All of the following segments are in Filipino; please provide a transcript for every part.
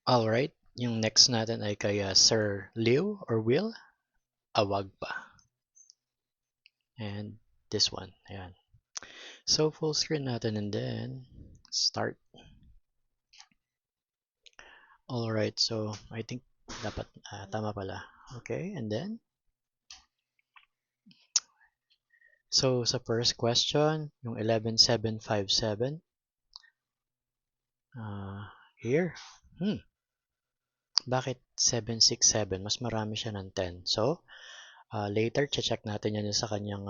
Alright, yung next natin ay kay Sir Leo or Will Awagpa. And this one, ayan. So full screen natin and then start. Alright, so I think dapat tama pala. Okay, and then so sa first question, yung 11757 here. Bakit 767? Mas marami siya ng 10. So, later check natin yan sa kanyang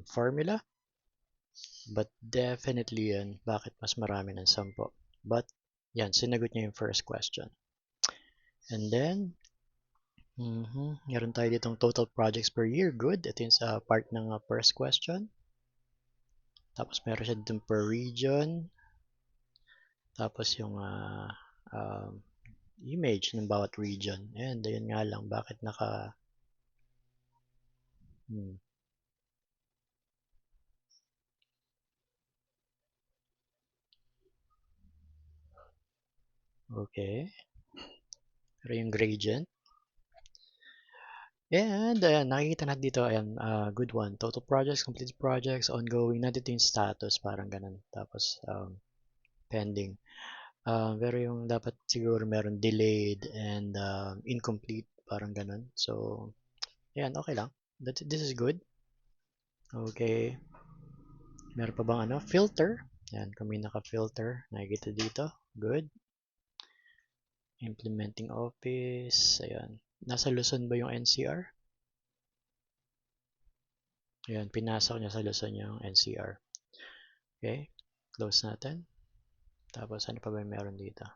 formula. But definitely yan, bakit mas marami ng 10. But, yan, sinagot niya yung first question. And then, meron tayo ditong total projects per year. Good. Ito yung sa part ng first question. Tapos meron siya ditong per region. Tapos yung image ng bawat region. And ayun nga lang, bakit naka... Okay. Pero yung gradient. And nakikita natin dito, ayan, good one. Total projects, completed projects, ongoing. Nandito yung status, parang ganun. Tapos, pending. Pero yung dapat siguro meron delayed and incomplete, parang ganun. So, ayan, okay lang. This is good. Okay. Meron pa bang ano? Filter. Ayan, kung may naka-filter, nakikita dito. Good. Implementing office. Ayan. Nasa Luzon ba yung NCR? Ayan, pinasok niya sa Luzon yung NCR. Okay, close natin. Tapos ano pa ba meron dito?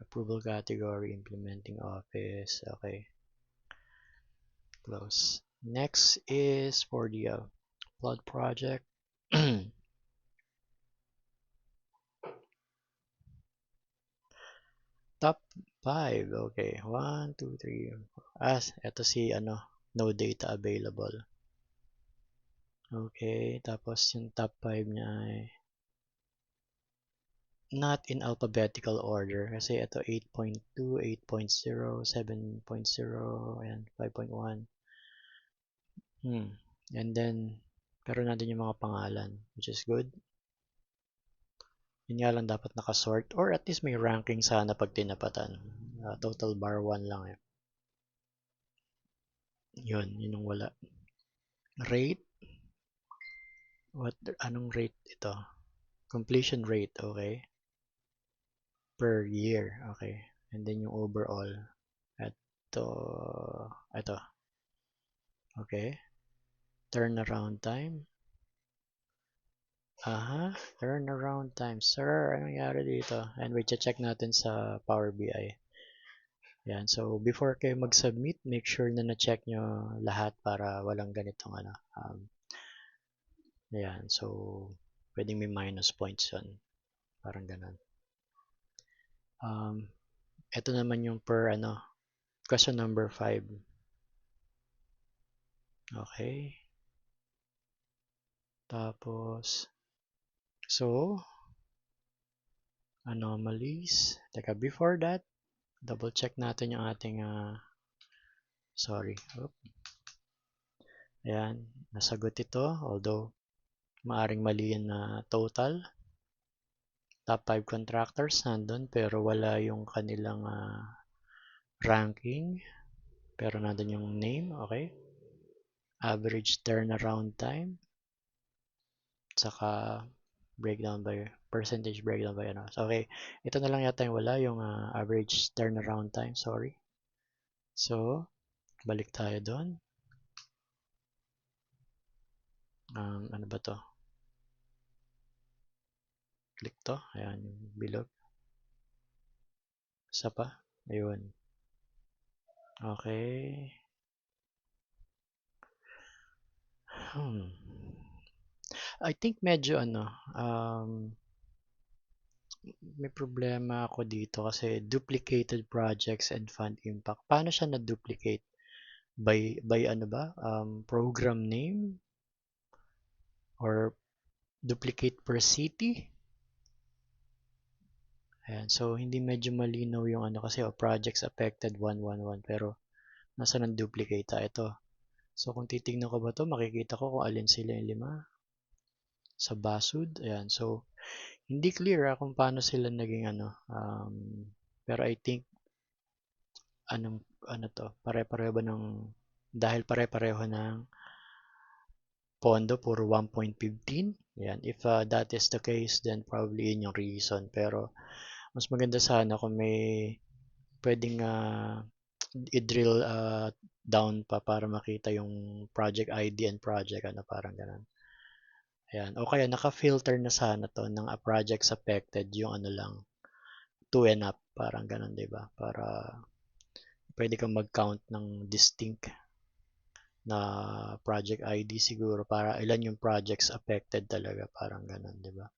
Approval category, implementing office. Okay, close. Next is for the flood project. Top 5. Okay, 1, 2, 3, 4. Ito si ano, no data available. Okay, tapos yung top 5 niya ay not in alphabetical order kasi ito 8.2, 8.0, 7.0, and 5.1. And then, pero natin yung mga pangalan, which is good. Yun nga lang dapat nakasort or at least may ranking sana pag tinapatan. Total bar 1 lang eh. Yun yung wala. Rate. Anong rate ito? Completion rate, okay. Per year, okay. And then yung overall. Ito. Okay. Turnaround time. Turnaround time. Sir, anong nangyari dito? And we check natin sa Power BI. Yan. So, before kayo mag-submit, make sure na na-check nyo lahat para walang ganitong ano. Yan. So, pwedeng may minus points yun. Parang ganun. Ito naman yung per ano, question number 5. Okay. Tapos, so, anomalies. Teka, before that, double check natin yung ating, sorry. Ayan, nasagot ito. Although, maaring mali yan na total. Top 5 contractors nandun pero wala yung kanilang ranking. Pero nandun yung name, okay? Average turnaround time. Saka breakdown by percentage breakdown by ano. So, okay, ito na lang yata yung wala yung average turnaround time, sorry. So, balik tayo doon. Ano ba to? Click to. Ayan, yung bilog. Isa pa. Ayun. Okay. I think medyo ano, may problema ako dito kasi duplicated projects and fund impact. Paano siya na-duplicate? By ano ba? Program name? Or duplicate per city? Ayan, so hindi medyo malinaw yung ano kasi projects affected 111 pero nasa ng duplicate ito. So kung titignan ko ba to, makikita ko kung alin sila yung 5 sa basud. Ayan, so hindi clear kung paano sila naging ano. Pero I think anong ano to, pare-pareho ba ng dahil pare-pareho ng pondo puro 1.15. Yan, if that is the case, then probably yun yung reason. Pero mas maganda sana kung may pwedeng i-drill down pa para makita yung project ID and project ano parang ganun. Ayan. O kaya naka-filter na sana to ng projects affected yung ano lang 2 and up parang ganun 'di ba? Para pwede kang mag-count ng distinct na project ID siguro para ilan yung projects affected talaga parang ganun 'di ba?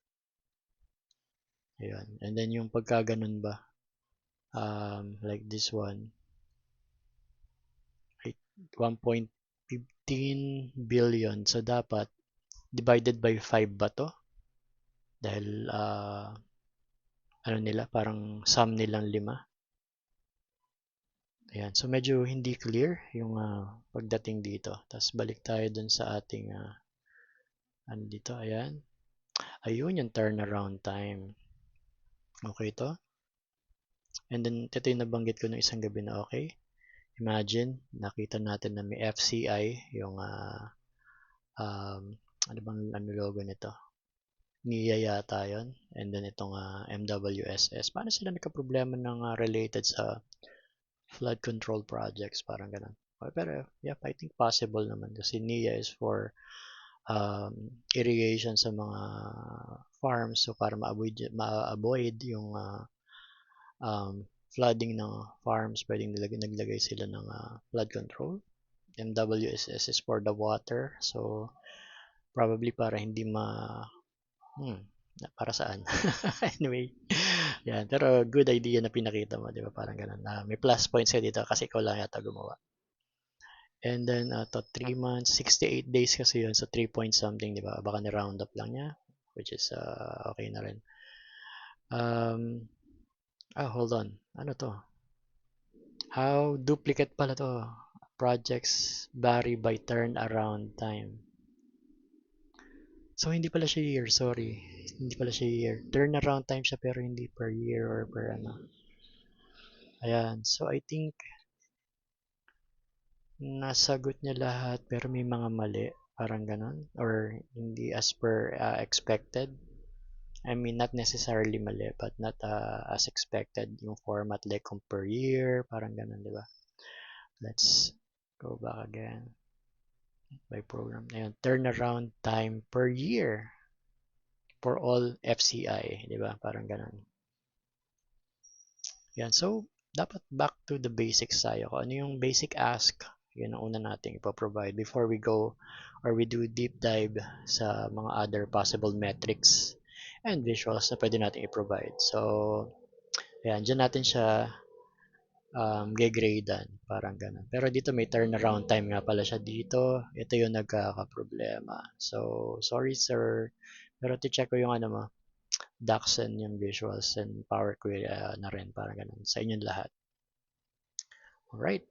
Ayan. And then yung pagka ganun ba like this one 1.15 billion so dapat divided by 5 ba to? Dahil ano nila parang sum nilang 5. Ayan, so medyo hindi clear yung pagdating dito. Tapos balik tayo dun sa ating ano dito, ayan. Ayun yung turnaround time. Okay to? And then ito yung nabanggit ko nung isang gabi na okay. Imagine, nakita natin na may FCI, yung um, ano bang ano logo nito? NIA yata yun. And then itong MWSS. Paano sila nagka-problema ng related sa flood control projects? Parang ganun. Pero yeah, I think possible naman kasi NIA is for irrigation sa mga farms so para ma-avoid yung flooding ng farms pwedeng naglagay sila ng flood control. MWSS is for the water so probably para hindi para saan. Anyway, yan. Pero good idea na pinakita mo, di ba? Parang ganun. May plus points ka dito kasi ikaw lang yata gumawa. And then, to 3 months, 68 days kasi yun. So, 3 point something, di ba? Baka ni-round up lang niya, which is okay na rin. Hold on. Ano to? How duplicate pala to? Projects vary by turnaround time. So, hindi pala siya year, sorry. Hindi pala siya year. Turnaround time siya pero hindi per year or per ano. Ayan. So, I think nasagot niya lahat pero may mga mali. Parang ganon. Or hindi as per expected. I mean, not necessarily mali but not as expected yung format like kung per year. Parang ganon, di ba? Let's go back again. By program. Ayan. Turnaround time per year for all FCI. Di ba? Parang ganon. Yan. So, dapat back to the basics tayo. Kung ano yung basic ask, yun ang una nating ipoprovide before we go or we do deep dive sa mga other possible metrics and visuals na pwede natin i-provide. So, ayan, dyan natin siya gegradean. Parang ganun. Pero dito may turnaround time nga pala siya dito. Ito yung nagkakaproblema. So, sorry sir. Pero to-check ko yung ano mo, docs and yung visuals and Power Query na rin. Parang ganun. Sa inyong lahat. Alright.